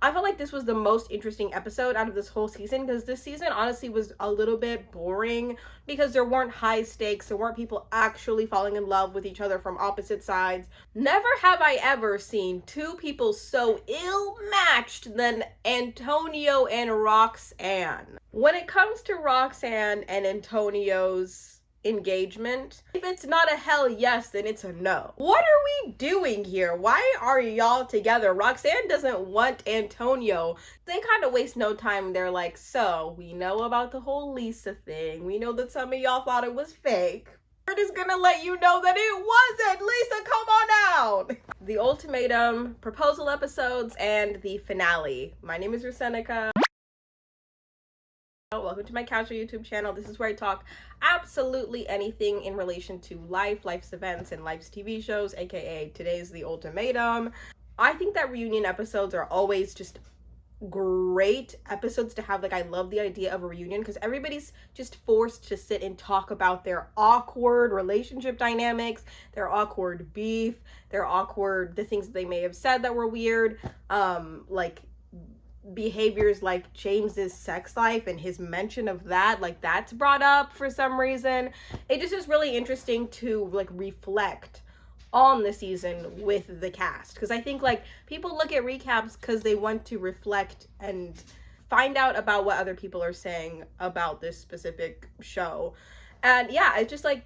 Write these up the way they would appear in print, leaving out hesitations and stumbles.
I felt like this was the most interesting episode out of this whole season because this season honestly was a little bit boring because there weren't high stakes, there weren't people actually falling in love with each other from opposite sides. Never have I ever seen two people so ill matched than Antonio and Roxanne. When it comes to Roxanne and Antonio's engagement, if it's not a hell yes, then it's a no. What are we doing here? Why are y'all together? Roxanne doesn't want Antonio. They kind of waste no time. They're like, so we know about the whole Lisa thing. We know that some of y'all thought it was fake. We're just gonna let you know that it wasn't. Lisa, come on out. The ultimatum, proposal episodes, and the finale. My name is Rusenica. Welcome to my casual YouTube channel. This is where I talk absolutely anything in relation to life's events, and life's TV shows, aka today's The Ultimatum. I think that reunion episodes are always just great episodes to have. Like, I love the idea of a reunion because everybody's just forced to sit and talk about their awkward relationship dynamics, their awkward beef, the things that they may have said that were weird, like behaviors like James's sex life and his mention of that, like that's brought up for some reason. It just is really interesting to like reflect on the season with the cast, because I think like people look at recaps because they want to reflect and find out about what other people are saying about this specific show. And yeah, it's just like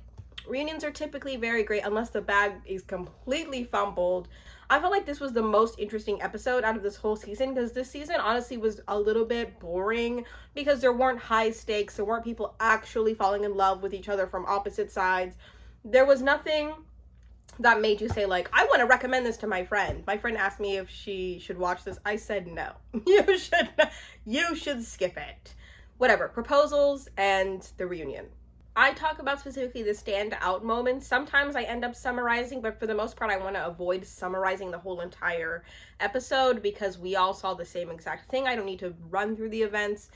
reunions are typically very great unless the bag is completely fumbled. I felt like this was the most interesting episode out of this whole season because this season honestly was a little bit boring because there weren't high stakes, there weren't people actually falling in love with each other from opposite sides. There was nothing that made you say like, I want to recommend this to my friend. My friend asked me if she should watch this. I said no. You should skip it. Whatever. Proposals and the reunion. I talk about specifically the standout moments. Sometimes I end up summarizing, but for the most part, I want to avoid summarizing the whole entire episode because we all saw the same exact thing. I don't need to run through the events.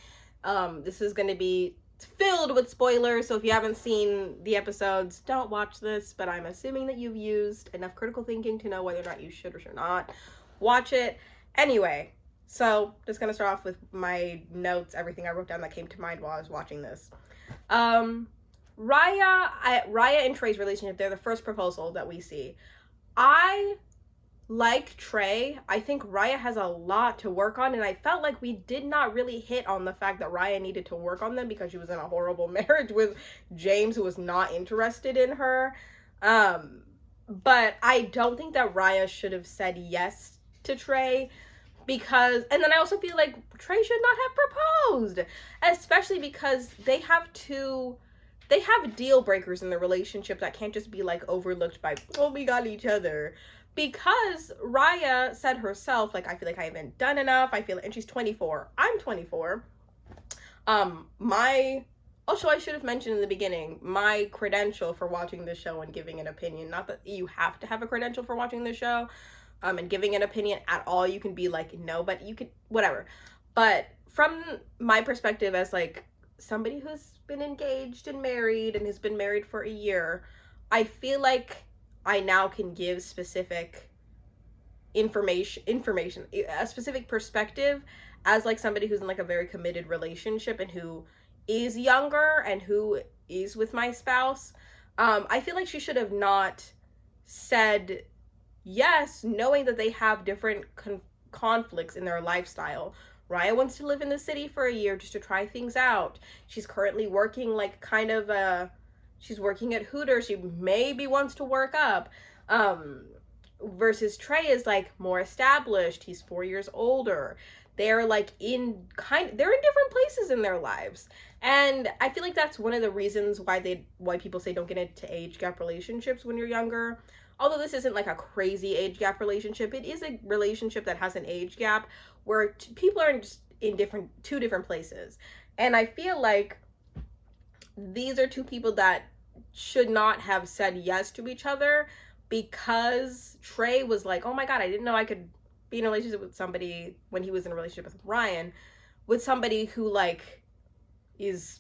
This is going to be filled with spoilers, so if you haven't seen the episodes, don't watch this, but I'm assuming that you've used enough critical thinking to know whether or not you should or should not watch it. Anyway, so just going to start off with my notes, everything I wrote down that came to mind while I was watching this. Raya and Trey's relationship, they're the first proposal that we see. I like Trey. I think Raya has a lot to work on, and I felt like we did not really hit on the fact that Raya needed to work on them because she was in a horrible marriage with James, who was not interested in her. But I don't think that Raya should have said yes to Trey because, and then I also feel like Trey should not have proposed, especially because they have deal breakers in the relationship that can't just be like overlooked by, oh, we got each other. Because Raya said herself, like, I feel like I haven't done enough. And she's 24. I'm 24. Also, I should have mentioned in the beginning, my credential for watching this show and giving an opinion, not that you have to have a credential for watching this show, and giving an opinion at all. You can be like, no, but you could, whatever. But from my perspective as like somebody who's been engaged and married and has been married for a year, I feel like I now can give specific information, a specific perspective as like somebody who's in like a very committed relationship and who is younger and who is with my spouse. I feel like she should have not said yes, knowing that they have different conflicts in their lifestyle. Raya wants to live in the city for a year just to try things out. She's currently working like she's working at Hooters. She maybe wants to work up. Versus Trey is like more established. He's 4 years older. They're like they're in different places in their lives. And I feel like that's one of the reasons why people say don't get into age gap relationships when you're younger. Although this isn't like a crazy age gap relationship, it is a relationship that has an age gap where people are just in two different places. And I feel like these are two people that should not have said yes to each other because Trey was like, oh my God, I didn't know I could be in a relationship with somebody when he was in a relationship with Ryan, with somebody who like is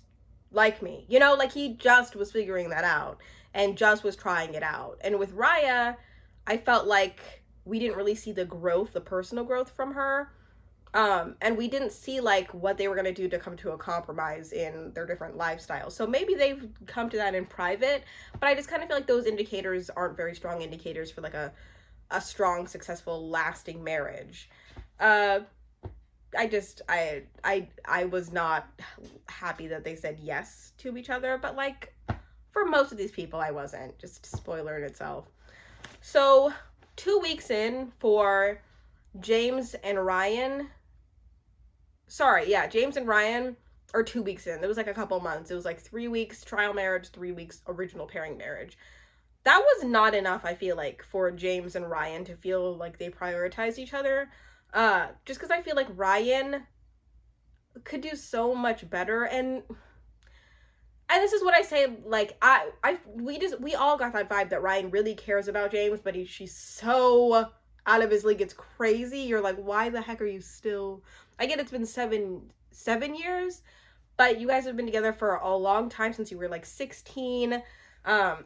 like me, you know, like he just was figuring that out and just was trying it out. And with Raya, I felt like we didn't really see the personal growth from her. And we didn't see like what they were going to do to come to a compromise in their different lifestyles. So maybe they've come to that in private, but I just kind of feel like those indicators aren't very strong indicators for like a strong, successful, lasting marriage. uh I was not happy that they said yes to each other, but like for most of these people I wasn't. Just spoiler in itself. So 2 weeks in for James and Ryan. Sorry, yeah, James and Ryan are 2 weeks in. It was like a couple months. It was like 3 weeks trial marriage, 3 weeks original pairing marriage. That was not enough, I feel like, for James and Ryan to feel like they prioritized each other. Just because I feel like Ryan could do so much better, and this is what I say, like we all got that vibe that Ryan really cares about James, but she's so out of his league, it's crazy. You're like, why the heck are you still? I get it's been seven years, but you guys have been together for a long time, since you were like 16. Um,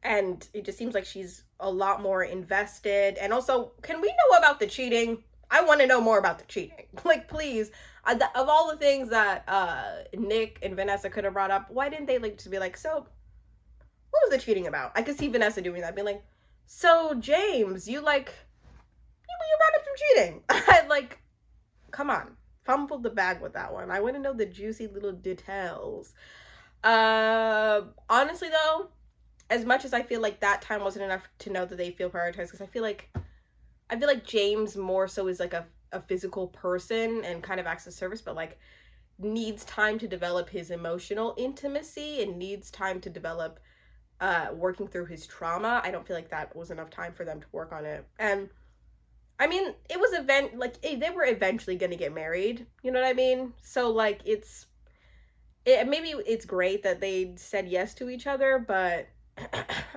and it just seems like she's a lot more invested. And also, can we know about the cheating? I want to know more about the cheating. Like, please. Of all the things that Nick and Vanessa could have brought up, why didn't they like just be like, so what was the cheating about? I could see Vanessa doing that, being like, so James, you brought up some cheating. I like, come on, fumbled the bag with that one. I want to know the juicy little details. Honestly though, as much as I feel like that time wasn't enough to know that they feel prioritized, because I feel like James more so is like a physical person and kind of acts as service, but like needs time to develop his emotional intimacy and needs time to develop working through his trauma. I don't feel like that was enough time for them to work on it. And I mean, it was they were eventually gonna get married, you know what I mean? So like maybe it's great that they said yes to each other, but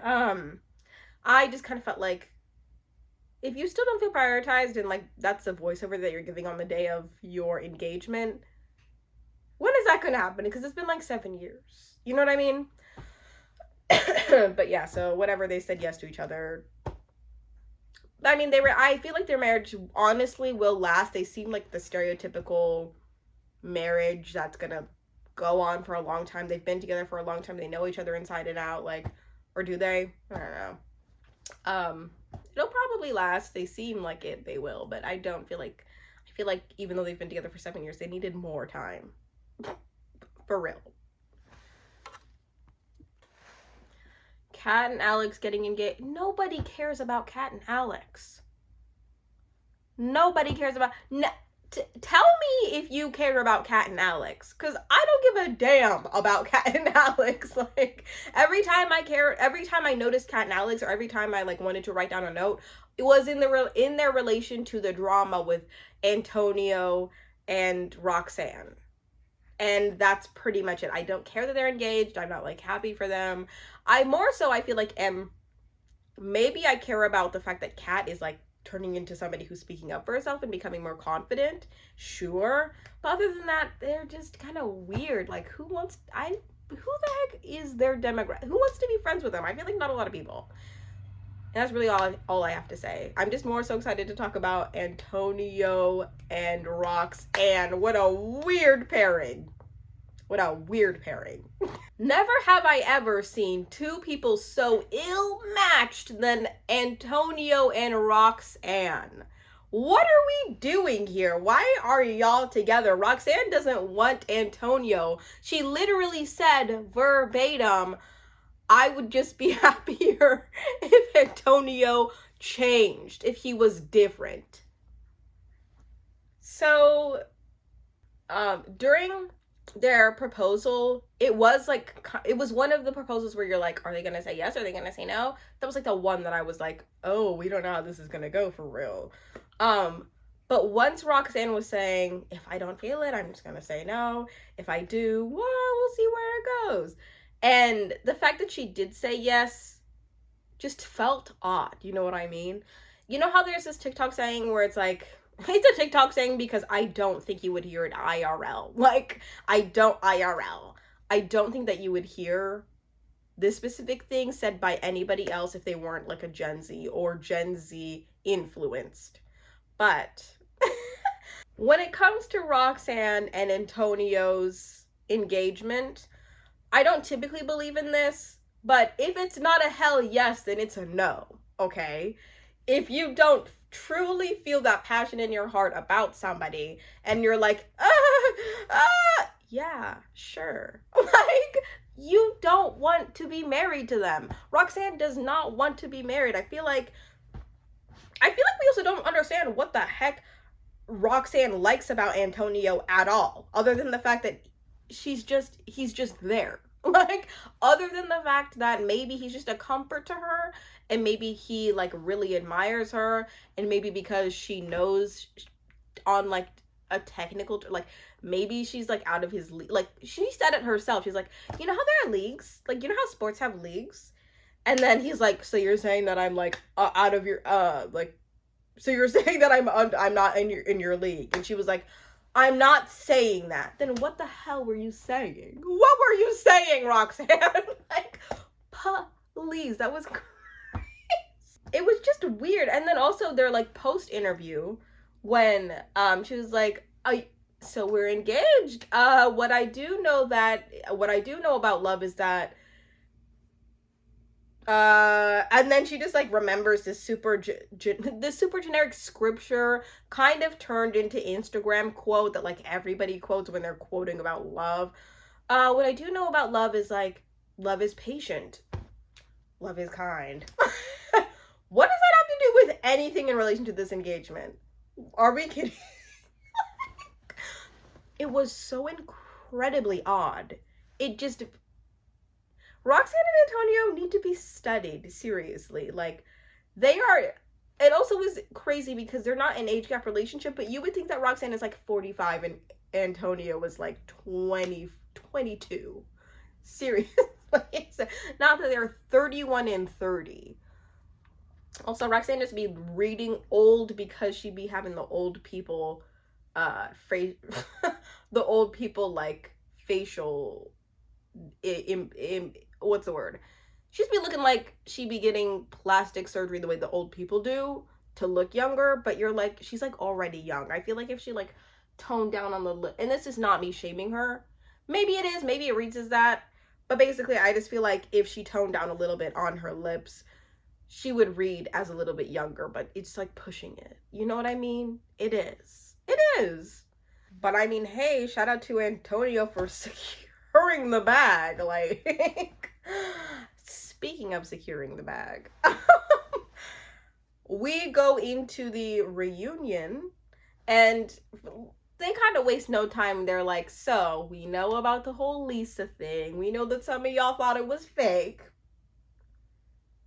I just kind of felt like, if you still don't feel prioritized, and like that's the voiceover that you're giving on the day of your engagement, when is that gonna happen? Because it's been like 7 years, you know what I mean? But yeah, so whatever, they said yes to each other. I mean, I feel like their marriage honestly will last. They seem like the stereotypical marriage that's gonna go on for a long time. They've been together for a long time. They know each other inside and out. Like, or do they? I don't know. It'll probably last. They seem like they will, but I feel like even though they've been together for 7 years, they needed more time. For real. Kat and Alex getting engaged. Nobody cares about Kat and Alex. Nobody cares about. Tell me if you care about Kat and Alex, because I don't give a damn about Kat and Alex. Like, every time I noticed Kat and Alex, or every time I like wanted to write down a note, it was in their relation to the drama with Antonio and Roxanne. And that's pretty much it. I don't care that they're engaged. I'm not like happy for them. I feel like maybe I care about the fact that Kat is like turning into somebody who's speaking up for herself and becoming more confident. Sure. But other than that, they're just kind of weird. Like, who the heck is their demographic? Who wants to be friends with them? I feel like not a lot of people. And that's really all I have to say. I'm just more so excited to talk about Antonio and Roxanne. What a weird pairing. What a weird pairing. Never have I ever seen two people so ill-matched than Antonio and Roxanne. What are we doing here? Why are y'all together? Roxanne doesn't want Antonio. She literally said verbatim, I would just be happier if Antonio changed, if he was different. So, during their proposal, it was one of the proposals where you're like, are they gonna say yes, are they gonna say no? That was like the one that I was like, oh, we don't know how this is gonna go for real. But once Roxanne was saying, if I don't feel it, I'm just gonna say no. If I do, well, we'll see where it goes. And the fact that she did say yes just felt odd, you know what I mean? You know how there's this TikTok saying where it's like, it's a TikTok saying because I don't think you would hear it IRL. Like, I don't think that you would hear this specific thing said by anybody else if they weren't like a Gen Z or Gen Z influenced. But When it comes to Roxanne and Antonio's engagement, I don't typically believe in this, but if it's not a hell yes, then it's a no, okay? If you don't truly feel that passion in your heart about somebody and you're like, yeah, sure. Like, you don't want to be married to them. Roxanne does not want to be married. I feel like we also don't understand what the heck Roxanne likes about Antonio at all, other than the fact that he's just there. Like, other than the fact that maybe he's just a comfort to her, and maybe he like really admires her, and maybe because she knows on like a technical, like maybe she's like out of his league. Like, she said it herself. She's like, you know how there are leagues? Like, you know how sports have leagues? And then he's like, so you're saying that I'm like out of your like, so you're saying that I'm not in your league? And she was like, I'm not saying that. Then what the hell were you saying? What were you saying, Roxanne? Like, please, that was crazy. It was just weird. And then also their like post interview when she was like, so we're engaged. What I do know about love is that and then she just like remembers this super generic scripture kind of turned into Instagram quote that like everybody quotes when they're quoting about love. What I do know about love is like, love is patient, love is kind. What does that have to do with anything in relation to this engagement? Are we kidding? It was so incredibly odd. It just, Roxanne and Antonio need to be studied seriously. Like, they are. It also was crazy because they're not an age gap relationship, but you would think that Roxanne is like 45 and Antonio was like 20, 22. Seriously. Not that they're 31 and 30. Also, Roxanne just be reading old because she'd be having the old people phrase the old people like facial what's the word? She'd be looking like she'd be getting plastic surgery the way the old people do to look younger, but you're like, she's like already young. I feel like if she like toned down on the lip, and this is not me shaming her. Maybe it is, maybe it reads as that. But basically, I just feel like if she toned down a little bit on her lips, she would read as a little bit younger, but it's like pushing it. You know what I mean? It is. It is. But I mean, hey, shout out to Antonio for securing the bag. Like, speaking of securing the bag, we go into the reunion and they kind of waste no time. They're like, so we know about the whole Lisa thing. We know that some of y'all thought it was fake.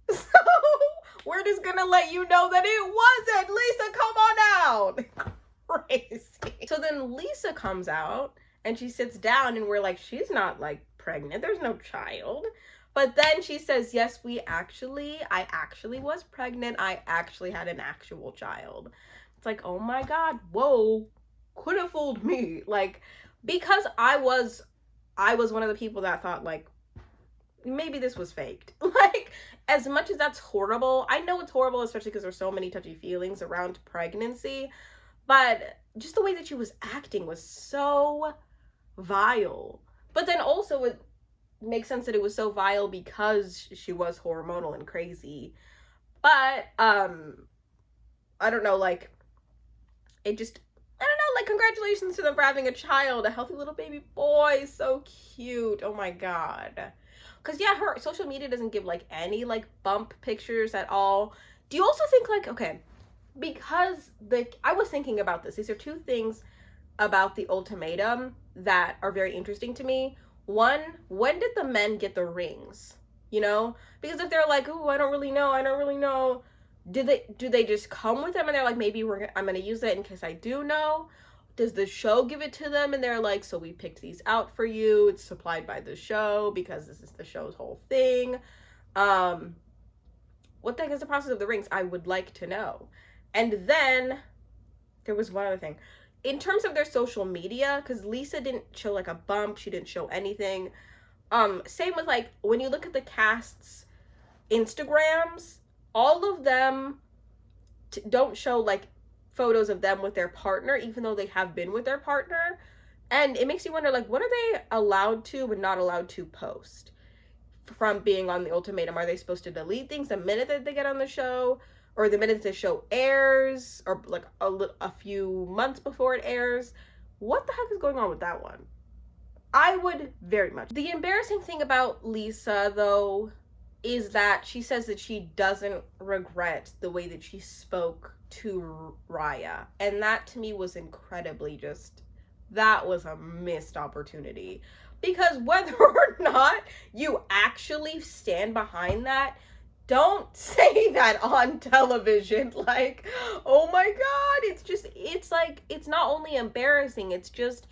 So we're just gonna let you know that it wasn't. Lisa, come on out. Crazy. So then Lisa comes out and she sits down and we're like, she's not like pregnant. There's no child. But then she says, yes, I actually was pregnant. I actually had an actual child. It's like, oh my God, whoa, could have fooled me. Like, because I was one of the people that thought like, maybe this was faked. Like, as much as that's horrible, I know it's horrible, especially because there's so many touchy feelings around pregnancy, but just the way that she was acting was so vile. But then also it makes sense that it was so vile because she was hormonal and crazy. But I don't know, like, it just, I don't know, like, congratulations to them for having a child, a healthy little baby boy, so cute. Oh my God. Because yeah, her social media doesn't give like any like bump pictures at all. Do you also think like, okay, because I was thinking about this, these are two things about the ultimatum that are very interesting to me. One, when did the men get the rings? You know, because if they're like, oh, I don't really know, do they just come with them and they're like, maybe I'm gonna use it in case I do know? Does the show give it to them and they're like, so we picked these out for you, it's supplied by the show because this is the show's whole thing? What the heck is the process of the rings? I would like to know. And then there was one other thing in terms of their social media, because Lisa didn't show like a bump, she didn't show anything. Same with like when you look at the cast's Instagrams, all of them don't show like photos of them with their partner, even though they have been with their partner. And it makes you wonder, like, what are they allowed to but not allowed to post from being on the Ultimatum? Are they supposed to delete things the minute that they get on the show, or the minute the show airs, or like a few months before it airs? What the heck is going on with that one? I would very much. The embarrassing thing about Lisa, though, is that she says that she doesn't regret the way that she spoke to Raya. And that to me was incredibly that was a missed opportunity. Because whether or not you actually stand behind that, don't say that on television. Like, oh my God, it's like, it's not only embarrassing, it's just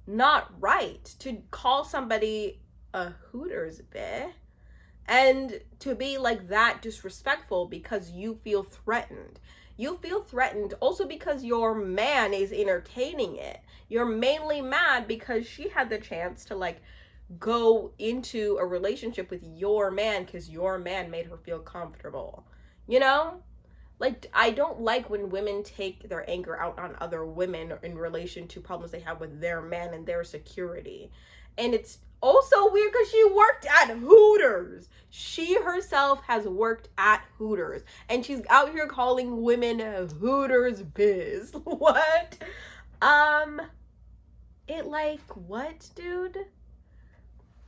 not right to call somebody a Hooters bitch and to be like that disrespectful because you feel threatened. You feel threatened also because your man is entertaining it. You're mainly mad because she had the chance to like go into a relationship with your man because your man made her feel comfortable. You know? Like, I don't like when women take their anger out on other women in relation to problems they have with their man and their security. And it's also weird because she worked at Hooters. She herself has worked at Hooters. And she's out here calling women Hooters biz. What? It like, what, dude?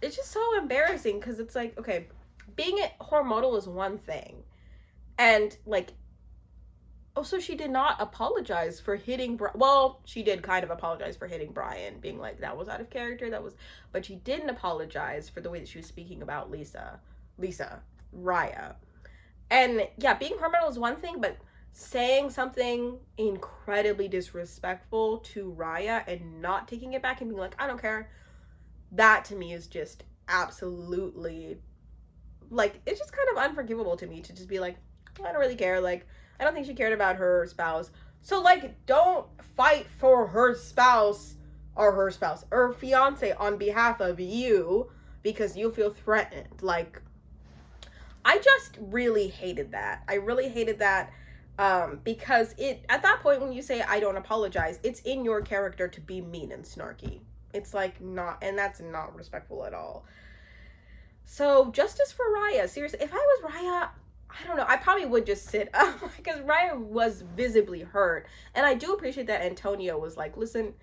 It's just so embarrassing because it's like, okay, being hormonal is one thing. And like, also, she did not apologize for hitting well, she did kind of apologize for hitting Brian, being like, that was out of character, but she didn't apologize for the way that she was speaking about Raya. And yeah, being hormonal is one thing, but saying something incredibly disrespectful to Raya and not taking it back and being like, I don't care, that to me is just absolutely, like, it's just kind of unforgivable to me to just be like, I don't really care, like, I don't think she cared about her spouse. So, like, don't fight for her spouse or fiance on behalf of you because you feel threatened. Like, I just really hated that. I really hated that because at that point when you say, I don't apologize, it's in your character to be mean and snarky. It's like not, and that's not respectful at all. So, justice for Raya. Seriously, if I was Raya, I don't know, I probably would just sit up because Raya was visibly hurt. And I do appreciate that Antonio was like, listen,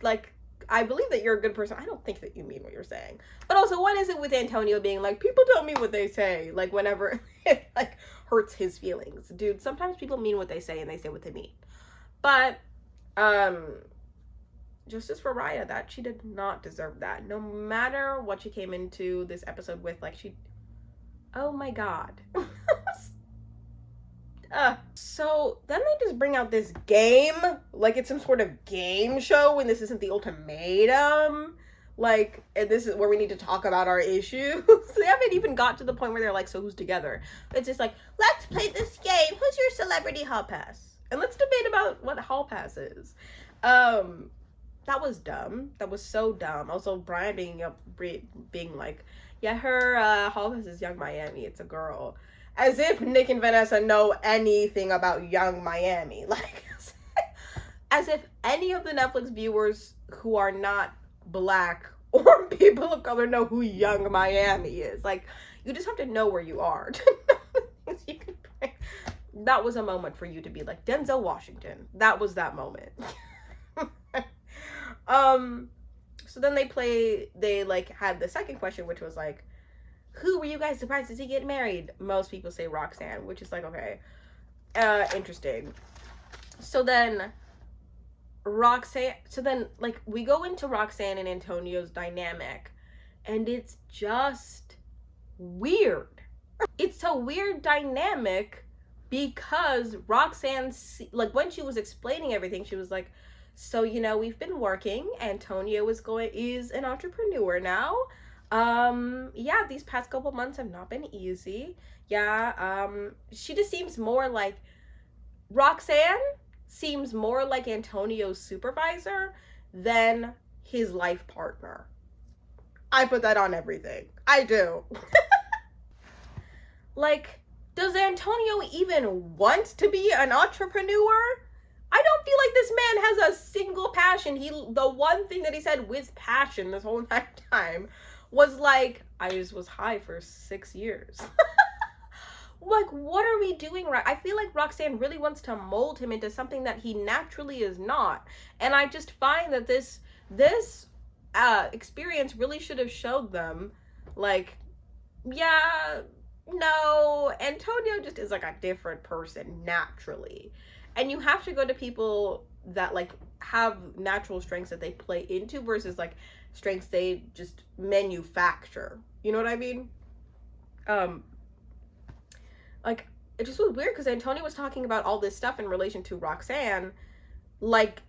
like, I believe that you're a good person. I don't think that you mean what you're saying. But also, what is it with Antonio being like, people don't mean what they say, like, whenever it, like, hurts his feelings? Dude, sometimes people mean what they say and they say what they mean. But, justice for Raya, that she did not deserve that. No matter what she came into this episode with, like, oh my God. So then they just bring out this game, like it's some sort of game show when this isn't the Ultimatum. Like, and this is where we need to talk about our issues. They haven't even got to the point where they're like, so who's together? It's just like, let's play this game. Who's your celebrity hall pass? And let's debate about what hall pass is. That was dumb. That was so dumb. Also, Brian being like, yeah, her hall pass is Young Miami. It's a girl. As if Nick and Vanessa know anything about Young Miami. Like, as if any of the Netflix viewers who are not Black or people of color know who Young Miami is. Like, you just have to know where you are to know the things you can bring. That was a moment for you to be like, Denzel Washington. That was that moment. So then they like had the second question, which was like, who were you guys surprised to see get married? Most people say Roxanne, which is like, okay, interesting. So then like we go into Roxanne and Antonio's dynamic, and it's just weird. It's a weird dynamic because Roxanne, like when she was explaining everything, she was like, so, you know, we've been working. Antonio is an entrepreneur now. Yeah, these past couple months have not been easy. Yeah, she just seems more like, Roxanne seems more like Antonio's supervisor than his life partner. I put that on everything. I do. Like, does Antonio even want to be an entrepreneur? I don't feel like this man has a single passion. The one thing that he said with passion this whole entire time was like, I just was high for 6 years. Like, what are we doing right? I feel like Roxanne really wants to mold him into something that he naturally is not. And I just find that this experience really should have showed them, like, yeah, no, Antonio just is like a different person naturally. And you have to go to people that like have natural strengths that they play into versus like strengths they just manufacture. You know what I mean? Um like it just was weird because Antonio was talking about all this stuff in relation to Roxanne, like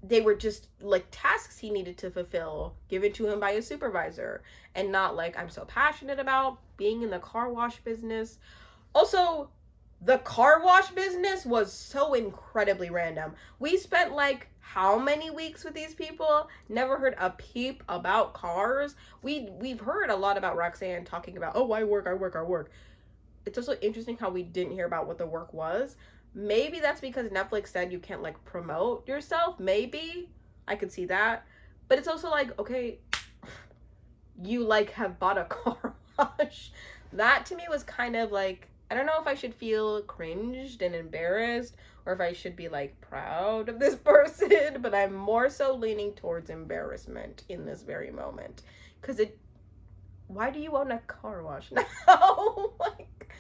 they were just like tasks he needed to fulfill given to him by his supervisor, and not like, I'm so passionate about being in the car wash business. Also, the car wash business was so incredibly random. We spent like how many weeks with these people, never heard a peep about cars. We've heard a lot about Roxanne talking about, oh, I work. It's also interesting how we didn't hear about what the work was. Maybe that's because Netflix said you can't like promote yourself. Maybe I could see that. But it's also like, okay, you like have bought a car wash. That to me was kind of like, I don't know if I should feel cringed and embarrassed or if I should be like proud of this person, but I'm more so leaning towards embarrassment in this very moment. Cause why do you own a car wash now? Like,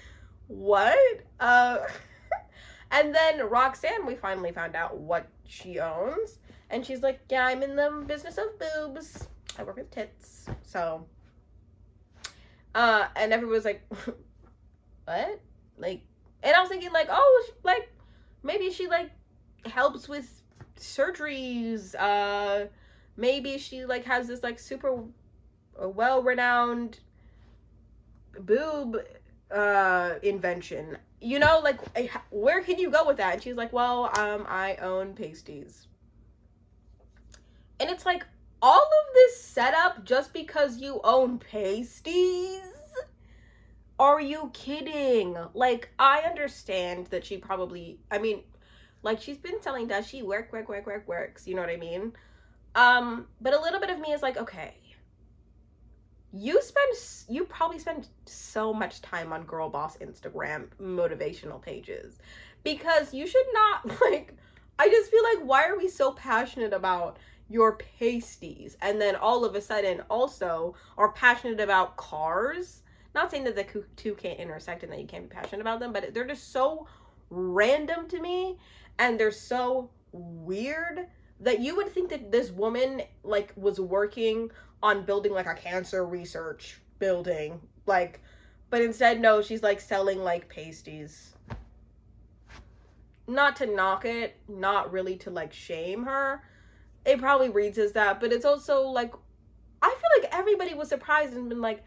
what? And then Roxanne, we finally found out what she owns. And she's like, yeah, I'm in the business of boobs. I work with tits. So, and everyone's like, what? Like, and I was thinking like, oh, like, maybe she like helps with surgeries. Maybe she like has this like super well-renowned boob invention, you know, like where can you go with that? And she's like, well, I own pasties. And it's like, all of this setup just because you own pasties? Are you kidding? Like, I understand that she probably, I mean, like, she's been telling that she works, you know what I mean? But a little bit of me is like, okay, you probably spend so much time on girl boss Instagram motivational pages, because you should not, like, I just feel like, why are we so passionate about your pasties and then all of a sudden also are passionate about cars? Not saying that the two can't intersect and that you can't be passionate about them, but they're just so random to me, and they're so weird that you would think that this woman like was working on building like a cancer research building, like, but instead, no, she's like selling like pasties. Not to knock it, not really to like shame her. It probably reads as that, but it's also like, I feel like everybody was surprised and been like,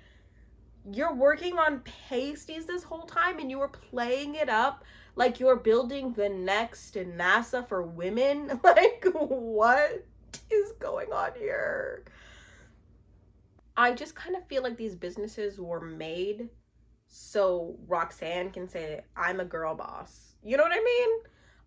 you're working on pasties this whole time and you were playing it up like you're building the next NASA for women. Like, what is going on here? I just kind of feel like these businesses were made so Roxanne can say, I'm a girl boss. You know what I mean?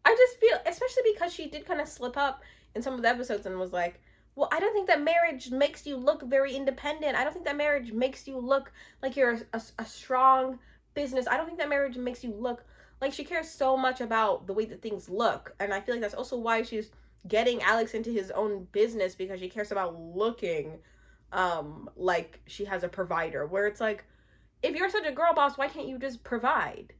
I just feel, especially because she did kind of slip up in some of the episodes and was like, well, I don't think that marriage makes you look very independent. I don't think that marriage makes you look like you're a strong business. I don't think that marriage makes you look like she cares so much about the way that things look. And I feel like that's also why she's getting Alex into his own business, because she cares about looking like she has a provider, where it's like, if you're such a girl boss, why can't you just provide?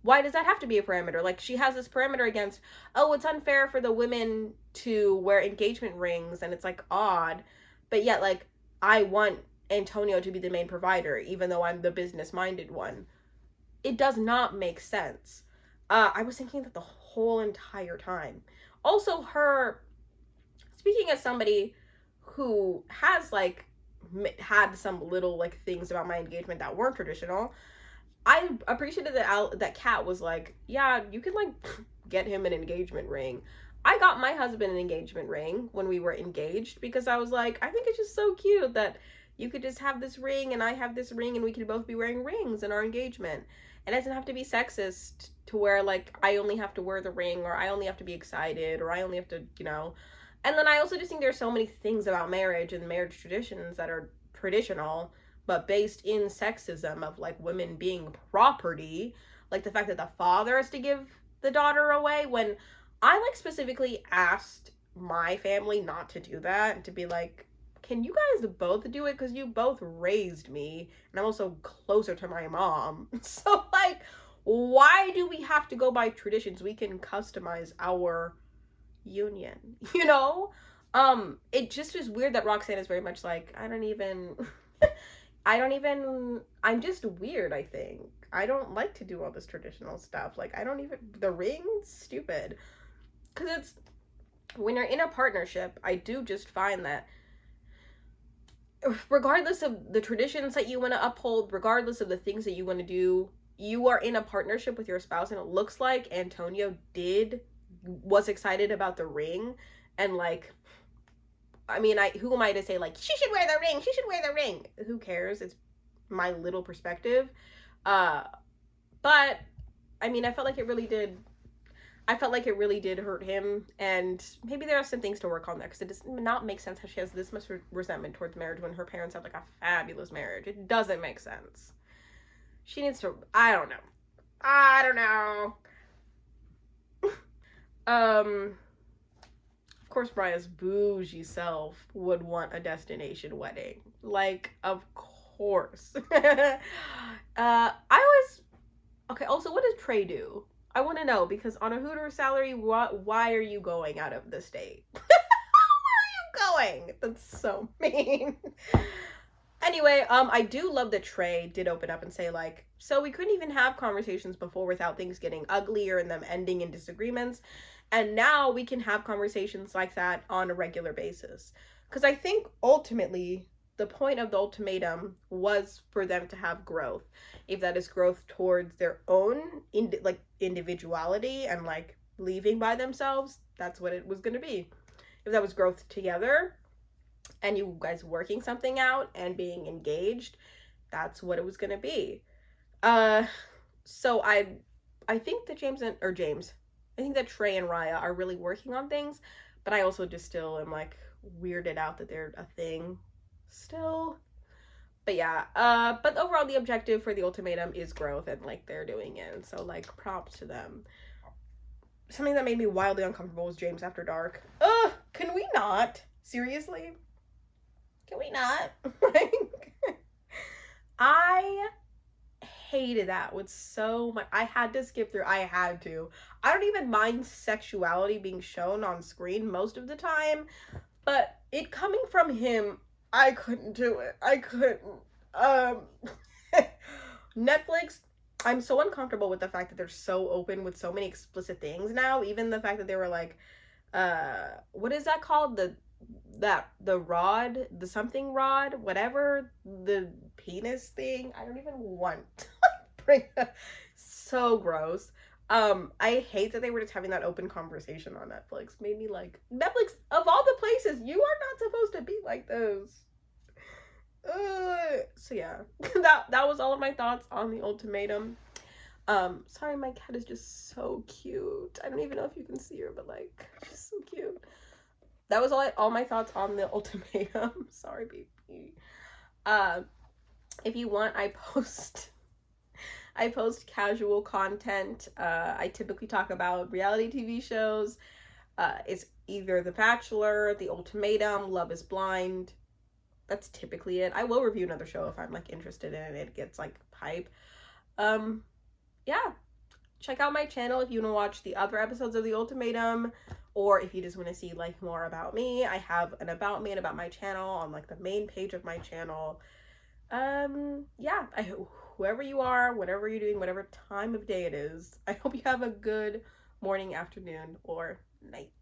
Why does that have to be a parameter? Like, she has this parameter against, oh, it's unfair for the women to wear engagement rings, and it's like odd, but yet like, I want Antonio to be the main provider even though I'm the business minded one. It does not make sense. I was thinking that the whole entire time. Also, her, speaking as somebody who has like had some little like things about my engagement that weren't traditional, I appreciated that Kat was like, yeah, you can like get him an engagement ring. I got my husband an engagement ring when we were engaged, because I was like, I think it's just so cute that you could just have this ring and I have this ring and we could both be wearing rings in our engagement. It doesn't have to be sexist to where like I only have to wear the ring, or I only have to be excited, or I only have to, you know. And then I also just think there's so many things about marriage and marriage traditions that are traditional but based in sexism of like women being property, like the fact that the father has to give the daughter away, when I like specifically asked my family not to do that and to be like, can you guys both do it, because you both raised me and I'm also closer to my mom. So like, why do we have to go by traditions? We can customize our union, you know. It just is weird that Roxanne is very much like, I don't even I'm just weird, I think. I don't like to do all this traditional stuff. Like, I don't even, the ring, stupid. Because it's, when you're in a partnership, I do just find that regardless of the traditions that you want to uphold, regardless of the things that you want to do, you are in a partnership with your spouse. And it looks like Antonio was excited about the ring. And like, I mean, who am I to say like, she should wear the ring, she should wear the ring? Who cares? It's my little perspective. Uh, but I mean, I felt like it really did hurt him, and maybe there are some things to work on there, because it does not make sense how she has this much resentment towards marriage when her parents had like a fabulous marriage. It doesn't make sense. She needs to, I don't know. Of course, Bria's bougie self would want a destination wedding. Like, of course. I was okay. Also, what does Trey do? I want to know, because on a Hooters salary, why are you going out of the state? Where are you going? That's so mean. Anyway, I do love that Trey did open up and say like, so we couldn't even have conversations before without things getting uglier and them ending in disagreements, and now we can have conversations like that on a regular basis. Because I think ultimately the point of the ultimatum was for them to have growth, if that is growth towards their own individuality and like leaving by themselves, that's what it was going to be. If that was growth together and you guys working something out and being engaged, that's what it was going to be. So I think that I think that Trey and Raya are really working on things, but I also just still am like weirded out that they're a thing still. But yeah, but overall the objective for the ultimatum is growth, and like they're doing it, and so like props to them. Something that made me wildly uncomfortable was James After Dark. Ugh, can we not? Seriously? Can we not? Like, I hated that with so much. I had to skip through. I had to. I don't even mind sexuality being shown on screen most of the time, but it coming from him, I couldn't do it. I couldn't. Um, Netflix, I'm so uncomfortable with the fact that they're so open with so many explicit things now. Even the fact that they were like, what is that called? The rod, the something rod, whatever, the penis thing. I don't even want to bring that. So gross. I hate that they were just having that open conversation on Netflix. Made me like, Netflix, of all the places, you are not supposed to be like those. So yeah, that was all of my thoughts on the ultimatum. Sorry, my cat is just so cute. I don't even know if you can see her, but like, she's so cute. That was all my thoughts on the ultimatum. Sorry, baby. If you want, I post casual content. I typically talk about reality TV shows. It's either The Bachelor, The Ultimatum, Love is Blind. That's typically it. I will review another show if I'm like interested in it. It gets like hype. Yeah. Check out my channel if you want to watch the other episodes of The Ultimatum, or if you just want to see like more about me. I have an about me and about my channel on like the main page of my channel. Yeah, whoever you are, whatever you're doing, whatever time of day it is, I hope you have a good morning, afternoon, or night.